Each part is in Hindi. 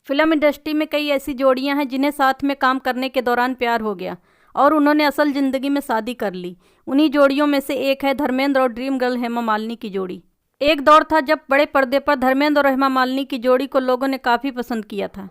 फिल्म इंडस्ट्री में कई ऐसी जोड़ियां हैं जिन्हें साथ में काम करने के दौरान प्यार हो गया और उन्होंने असल जिंदगी में शादी कर ली। उन्हीं जोड़ियों में से एक है धर्मेंद्र और ड्रीम गर्ल हेमा मालिनी की जोड़ी। एक दौर था जब बड़े पर्दे पर धर्मेंद्र और हेमा मालिनी की जोड़ी को लोगों ने काफ़ी पसंद किया था।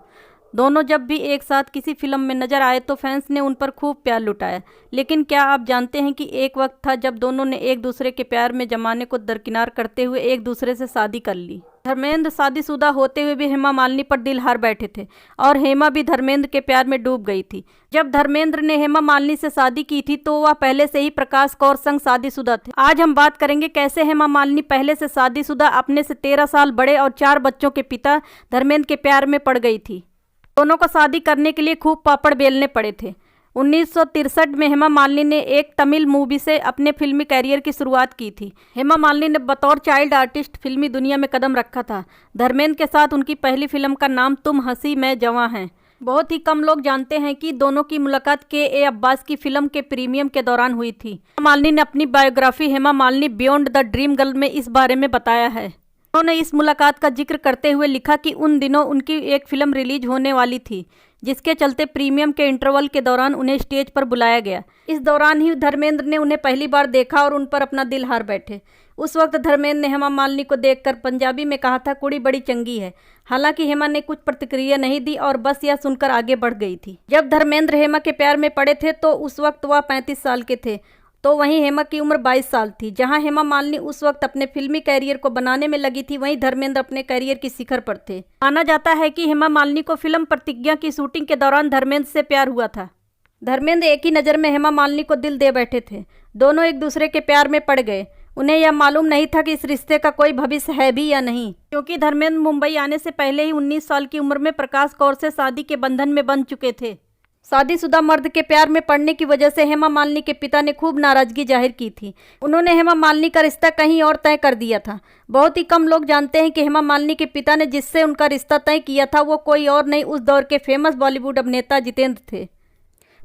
दोनों जब भी एक साथ किसी फिल्म में नजर आए तो फैंस ने उन पर खूब प्यार लुटाया। लेकिन क्या आप जानते हैं कि एक वक्त था जब दोनों ने एक दूसरे के प्यार में जमाने को दरकिनार करते हुए एक दूसरे से शादी कर ली। धर्मेंद्र शादीशुदा होते हुए भी हेमा मालिनी पर दिल हार बैठे थे और हेमा भी धर्मेंद्र के प्यार में डूब गई थी। जब धर्मेंद्र ने हेमा मालिनी से शादी की थी तो वह पहले से ही प्रकाश कौर संग शादीशुदा थे। आज हम बात करेंगे कैसे हेमा मालिनी पहले से शादीशुदा अपने से 13 साल बड़े और 4 बच्चों के पिता धर्मेंद्र के प्यार में पड़ गई थी। दोनों को शादी करने के लिए खूब पापड़ बेलने पड़े थे। 1963 में हेमा मालिनी ने एक तमिल मूवी से अपने फिल्मी कैरियर की शुरुआत की थी। हेमा मालिनी ने बतौर चाइल्ड आर्टिस्ट फिल्मी दुनिया में कदम रखा था। धर्मेंद्र के साथ उनकी पहली फिल्म का नाम तुम हंसी मैं जवां है। बहुत ही कम लोग जानते हैं कि दोनों की मुलाकात के अब्बास की फिल्म के प्रीमियम के दौरान हुई थी। हेमा मालिनी ने अपनी biography Hema Malini beyond the dream girl में इस बारे में बताया है। उन्होंने इस मुलाकात का जिक्र करते हुए लिखा कि उन दिनों उनकी एक फिल्म रिलीज होने वाली थी जिसके चलते प्रीमियम के इंटरवल के दौरान उन्हें स्टेज पर बुलाया गया। इस दौरान ही धर्मेंद्र ने उन्हें पहली बार देखा और उन पर अपना दिल हार बैठे। उस वक्त धर्मेंद्र ने हेमा मालिनी को देखकर पंजाबी में कहा था कुड़ी बड़ी चंगी है। हालांकि हेमा ने कुछ प्रतिक्रिया नहीं दी और बस यह सुनकर आगे बढ़ गई थी। जब धर्मेंद्र हेमा के प्यार में पड़े थे तो उस वक्त वह 35 साल के थे तो वहीं हेमा की उम्र 22 साल थी। जहां हेमा मालिनी उस वक्त अपने फिल्मी कैरियर को बनाने में लगी थी वहीं धर्मेंद्र अपने कैरियर की शिखर पर थे। माना जाता है कि हेमा मालिनी को फिल्म प्रतिज्ञा की शूटिंग के दौरान धर्मेंद्र से प्यार हुआ था। धर्मेंद्र एक ही नज़र में हेमा मालिनी को दिल दे बैठे थे। दोनों एक दूसरे के प्यार में पड़ गए। उन्हें यह मालूम नहीं था कि इस रिश्ते का कोई भविष्य है भी या नहीं, क्योंकि धर्मेंद्र मुंबई आने से पहले ही 19 साल की उम्र में प्रकाश कौर से शादी के बंधन में बंध चुके थे। शादीशुदा मर्द के प्यार में पड़ने की वजह से हेमा मालिनी के पिता ने खूब नाराजगी जाहिर की थी। उन्होंने हेमा मालिनी का रिश्ता कहीं और तय कर दिया था। बहुत ही कम लोग जानते हैं कि हेमा मालिनी के पिता ने जिससे उनका रिश्ता तय किया था वो कोई और नहीं, उस दौर के फेमस बॉलीवुड अभिनेता जितेंद्र थे।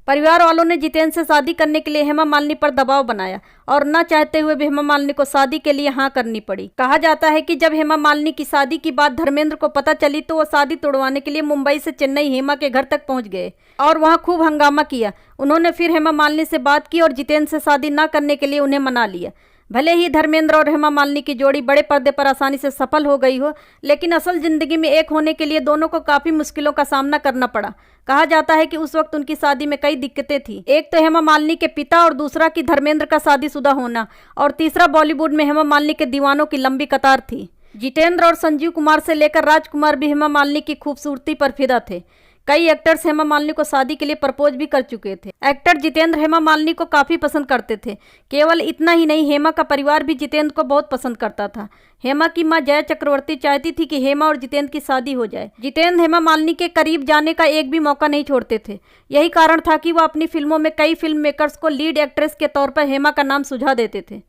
परिवार वालों ने जितेंद्र से शादी करने के लिए हेमा मालिनी पर दबाव बनाया और न चाहते हुए भी हेमा मालिनी को शादी के लिए हाँ करनी पड़ी। कहा जाता है कि जब हेमा मालिनी की शादी की बात धर्मेंद्र को पता चली तो वो शादी तोड़वाने के लिए मुंबई से चेन्नई हेमा के घर तक पहुंच गए और वहां खूब हंगामा किया। उन्होंने फिर हेमा मालिनी से बात की और जितेंद्र से शादी न करने के लिए उन्हें मना लिया। भले ही धर्मेंद्र और हेमा मालिनी की जोड़ी बड़े पर्दे पर आसानी से सफल हो गई हो, लेकिन असल जिंदगी में एक होने के लिए दोनों को काफी मुश्किलों का सामना करना पड़ा। कहा जाता है कि उस वक्त उनकी शादी में कई दिक्कतें थी। एक तो हेमा मालिनी के पिता और दूसरा कि धर्मेंद्र का शादीशुदा होना और तीसरा बॉलीवुड में हेमा मालिनी के दीवानों की लंबी कतार थी। जितेंद्र और संजीव कुमार से लेकर राजकुमार भी हेमा मालिनी की खूबसूरती पर फिदा थे। कई एक्टर्स हेमा मालिनी को शादी के लिए प्रपोज भी कर चुके थे। एक्टर जितेंद्र हेमा मालिनी को काफी पसंद करते थे। केवल इतना ही नहीं, हेमा का परिवार भी जितेंद्र को बहुत पसंद करता था। हेमा की मां जया चक्रवर्ती चाहती थी कि हेमा और जितेंद्र की शादी हो जाए। जितेंद्र हेमा मालिनी के करीब जाने का एक भी मौका नहीं छोड़ते थे। यही कारण था कि वह अपनी फिल्मों में कई फिल्म मेकर्स को लीड एक्ट्रेस के तौर पर हेमा का नाम सुझा देते थे।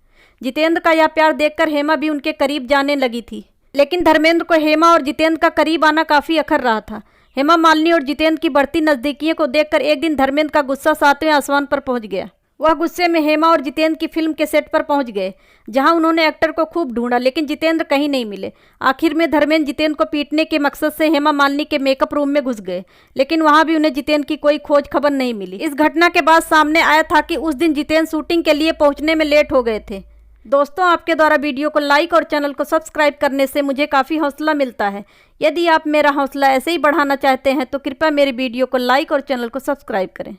जितेंद्र का यह प्यार देखकर हेमा भी उनके करीब जाने लगी थी। लेकिन धर्मेंद्र को हेमा और जितेंद्र का करीब आना काफी अखर रहा था। हेमा मालिनी और जितेंद्र की बढ़ती नजदीकियों को देखकर एक दिन धर्मेंद्र का गुस्सा 7वें आसमान पर पहुंच गया। वह गुस्से में हेमा और जितेंद्र की फिल्म के सेट पर पहुंच गए, जहां उन्होंने एक्टर को खूब ढूंढा लेकिन जितेंद्र कहीं नहीं मिले। आखिर में धर्मेंद्र जितेंद्र को पीटने के मकसद से हेमा मालिनी के मेकअप रूम में घुस गए, लेकिन वहां भी उन्हें जितेंद्र की कोई खोज खबर नहीं मिली। इस घटना के बाद सामने आया था कि उस दिन जितेंद्र शूटिंग के लिए पहुंचने में लेट हो गए थे। दोस्तों, आपके द्वारा वीडियो को लाइक और चैनल को सब्सक्राइब करने से मुझे काफ़ी हौसला मिलता है। यदि आप मेरा हौसला ऐसे ही बढ़ाना चाहते हैं तो कृपया मेरे वीडियो को लाइक और चैनल को सब्सक्राइब करें।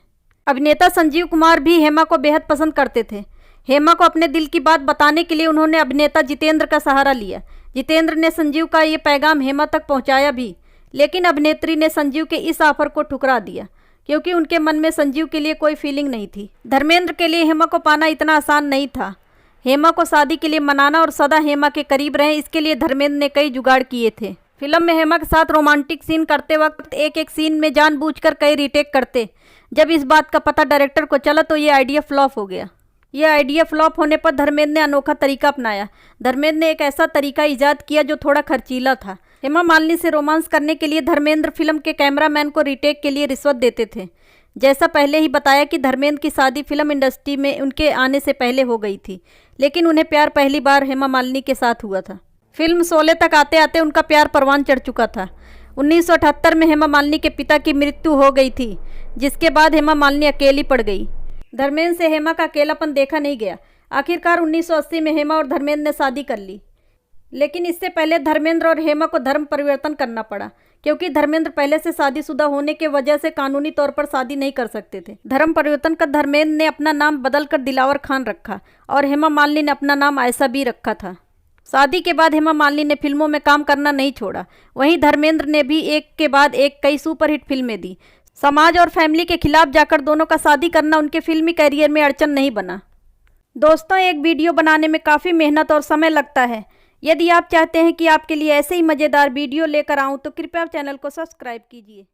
अभिनेता संजीव कुमार भी हेमा को बेहद पसंद करते थे। हेमा को अपने दिल की बात बताने के लिए उन्होंने अभिनेता जितेंद्र का सहारा लिया। जितेंद्र ने संजीव का ये पैगाम हेमा तक पहुँचाया भी, लेकिन अभिनेत्री ने संजीव के इस ऑफर को ठुकरा दिया क्योंकि उनके मन में संजीव के लिए कोई फीलिंग नहीं थी। धर्मेंद्र के लिए हेमा को पाना इतना आसान नहीं था। हेमा को शादी के लिए मनाना और सदा हेमा के करीब रहें, इसके लिए धर्मेंद्र ने कई जुगाड़ किए थे। फिल्म में हेमा के साथ रोमांटिक सीन करते वक्त एक एक सीन में जानबूझकर कई रीटेक करते। जब इस बात का पता डायरेक्टर को चला तो ये आइडिया फ्लॉप हो गया। यह आइडिया फ्लॉप होने पर धर्मेंद्र ने अनोखा तरीका अपनाया। धर्मेंद्र ने एक ऐसा तरीका ईजाद किया जो थोड़ा खर्चीला था। हेमा मालिनी से रोमांस करने के लिए धर्मेंद्र फिल्म के कैमरामैन को रीटेक के लिए रिश्वत देते थे। जैसा पहले ही बताया कि धर्मेंद्र की शादी फिल्म इंडस्ट्री में उनके आने से पहले हो गई थी, लेकिन उन्हें प्यार पहली बार हेमा मालिनी के साथ हुआ था। फिल्म शोले तक आते आते उनका प्यार परवान चढ़ चुका था। 1978 में हेमा मालिनी के पिता की मृत्यु हो गई थी, जिसके बाद हेमा मालिनी अकेली पड़ गई। धर्मेंद्र से हेमा का अकेलापन देखा नहीं गया। आखिरकार 1980 में हेमा और धर्मेंद्र ने शादी कर ली, लेकिन इससे पहले धर्मेंद्र और हेमा को धर्म परिवर्तन करना पड़ा, क्योंकि धर्मेंद्र पहले से शादीशुदा होने के वजह से कानूनी तौर पर शादी नहीं कर सकते थे। धर्म परिवर्तन कर धर्मेंद्र ने अपना नाम बदलकर दिलावर खान रखा और हेमा मालिनी ने अपना नाम आयशा बी रखा था। शादी के बाद हेमा मालिनी ने फिल्मों में काम करना नहीं छोड़ा। वहीं धर्मेंद्र ने भी एक के बाद एक कई सुपरहिट फिल्में दी। समाज और फैमिली के खिलाफ जाकर दोनों का शादी करना उनके फिल्मी करियर में अड़चन नहीं बना। दोस्तों, एक वीडियो बनाने में काफ़ी मेहनत और समय लगता है। यदि आप चाहते हैं कि आपके लिए ऐसे ही मज़ेदार वीडियो लेकर आऊं तो कृपया चैनल को सब्सक्राइब कीजिए।